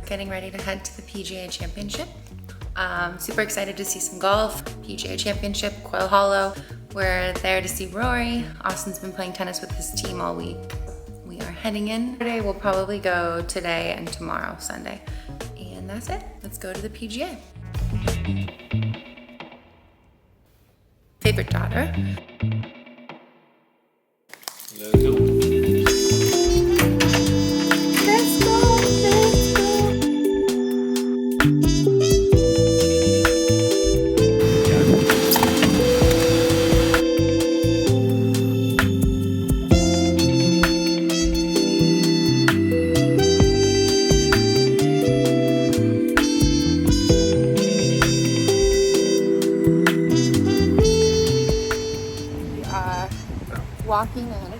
Getting ready to head to the PGA Championship. Super excited to see some golf. PGA Championship, Quail Hollow. We're there to see Rory. Austin's been playing tennis with his team all week. We are heading in. Today we'll probably go today and tomorrow, Sunday. And that's it. Let's go to the PGA. Favorite daughter. Let's go. Walking in.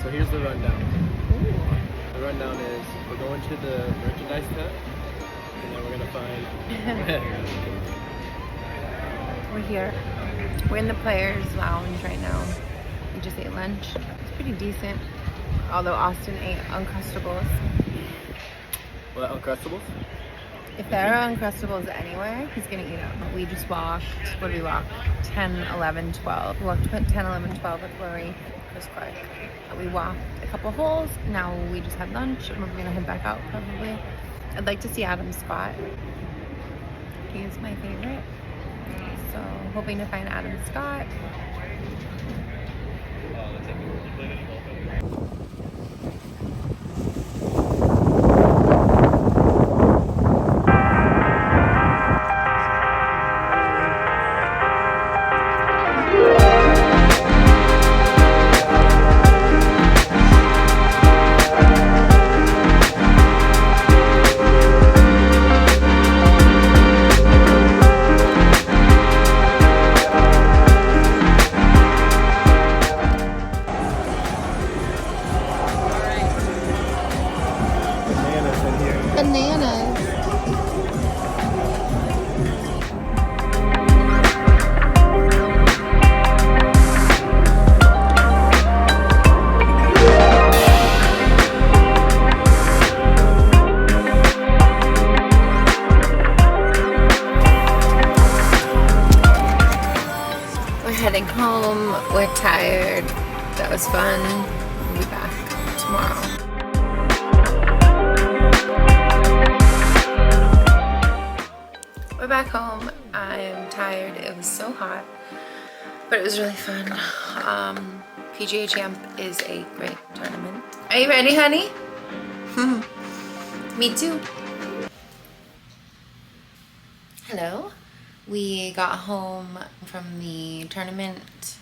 So here's the rundown. The rundown is we're going to the merchandise tent and then we're gonna find We're here. We're in the players lounge right now. We just ate lunch. It's pretty decent. Although Austin ate Uncrustables. what, Uncrustables? If there are Uncrustables anywhere, he's gonna eat them. We just walked, what did we walk? 10, 11, 12. We walked 10, 11, 12 with Rory, Chris Clark. We walked a couple holes. Now we just had lunch and we're gonna head back out probably. I'd like to see Adam Scott. He's my favorite. So hoping to find Adam Scott. Bananas. We're heading home. We're tired. That was fun. We'll be back tomorrow. back home. I'm tired. It was so hot, but it was really fun. PGA Champ is a great tournament. Are you ready, honey? Me too. Hello. We got home from the tournament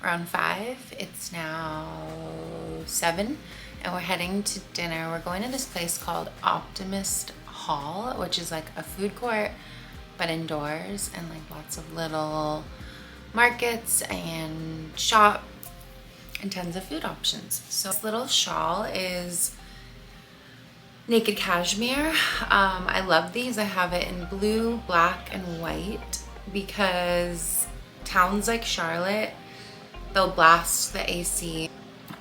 around 5. It's now 7 and we're heading to dinner. We're going to this place called Optimist Hall, which is like a food court but indoors, and like lots of little markets and shop and tons of food options. So this little shawl is naked cashmere. I love these. I have it in blue, black, and white because towns like Charlotte, they'll blast the AC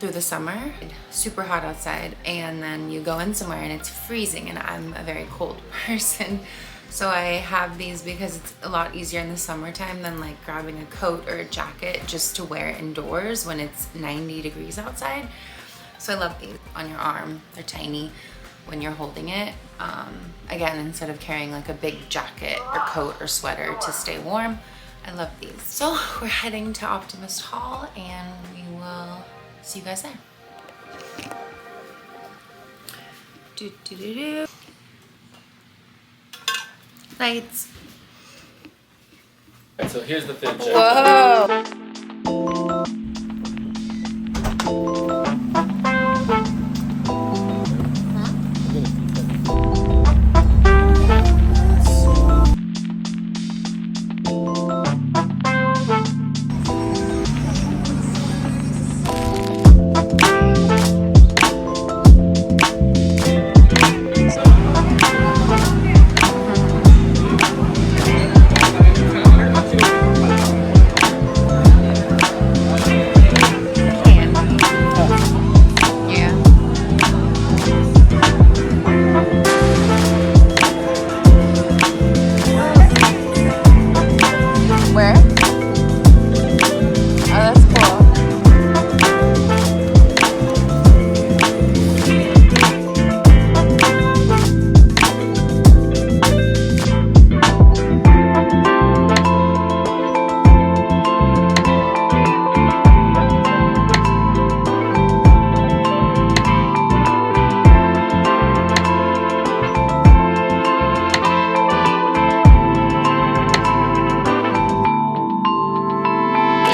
through the summer. Super hot outside, and then you go in somewhere and it's freezing, and I'm a very cold person. So I have these because it's a lot easier in the summertime than like grabbing a coat or a jacket just to wear indoors when it's 90 degrees outside. So I love these on your arm. They're tiny when you're holding it. Again, instead of carrying like a big jacket or coat or sweater to stay warm, I love these. So we're heading to Optimist Hall and we will see you guys there. Do, do, do, do. Lights. Alright, so here's the fit check. Whoa.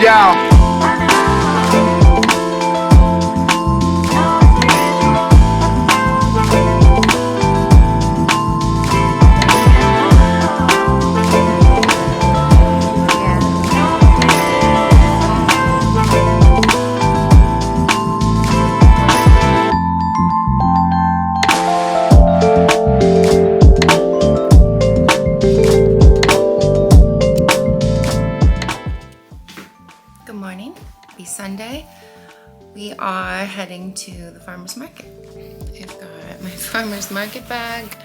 Yeah. Good morning. Happy Sunday. We are heading to the farmer's market. I've got my farmer's market bag,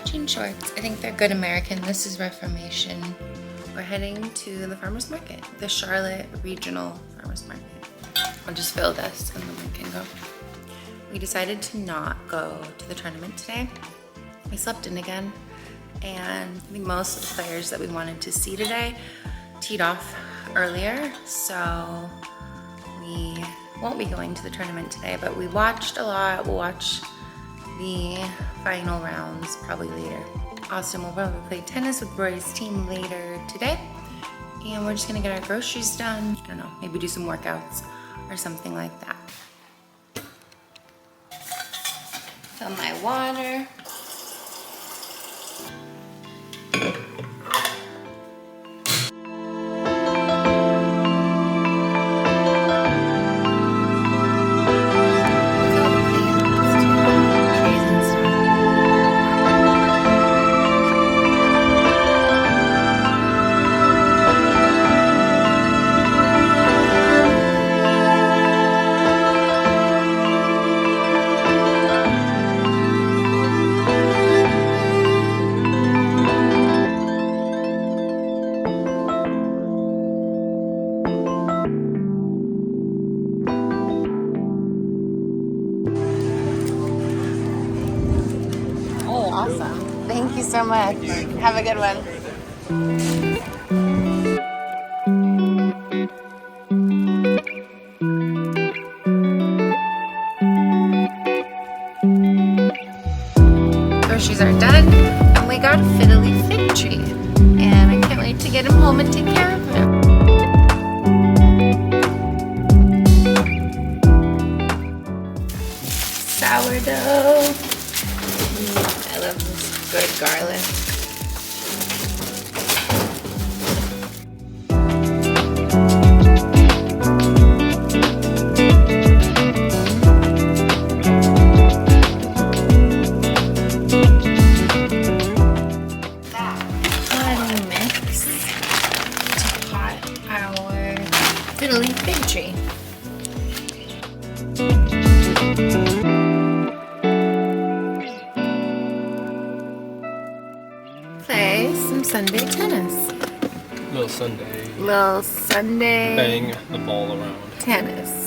jean shorts. I think they're good American. This is Reformation. We're heading to the farmer's market, the Charlotte Regional Farmer's Market. I'll just fill this and then we can go. We decided to not go to the tournament today. We slept in again, and I think most of the players that we wanted to see today teed off earlier, so we won't be going to the tournament today, but we watched a lot. We'll watch the final rounds probably later. Austin will probably play tennis with Rory's team later today, and we're just gonna get our groceries done. I don't know, maybe do some workouts or something like that. Fill my water. Awesome. Thank you so much. Have a good one. Groceries are done, and we got a fiddly fig tree. And I can't wait to get him home and take care of him. Sourdough. I love this good garlic. Honey mix to pot our fiddly fig tree. Play some Sunday tennis. Little Sunday. Little Sunday Bang the ball around. tennis.